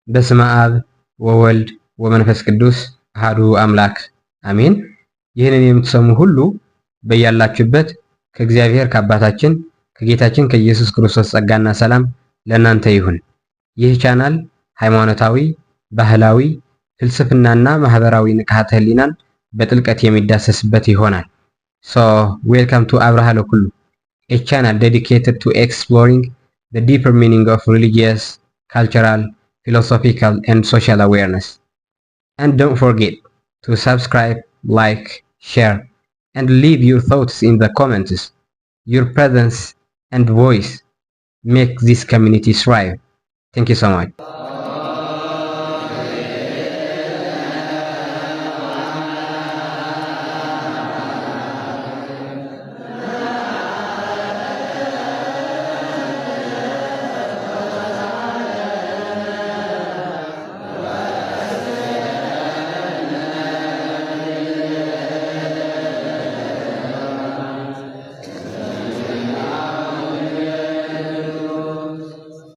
በስመ አብ ወወልድ ወመንፈስ ቅዱስ አሐዱ አምላክ አሜን። ይህንን የምትሰሙ ሁሉ በያላችሁበት ከእግዚአብሔር ከአባታችን ከጌታችን ከኢየሱስ ክርስቶስ ጸጋና ሰላም ለእናንተ ይሁን። ይህ ቻናል ሃይማኖታዊ፣ ባህላዊ፣ ፍልስፍናና ማህበራዊ ንቃተ ህሊናን በጥልቀት የሚዳሰስበት ይሆናል። So welcome to Abraha Lokulu, a channel dedicated to exploring the deeper meaning of religious, cultural, philosophical and social awareness. And don't forget to subscribe, like, share, and leave your thoughts in the comments. Your presence and voice make this community thrive. Thank you so much.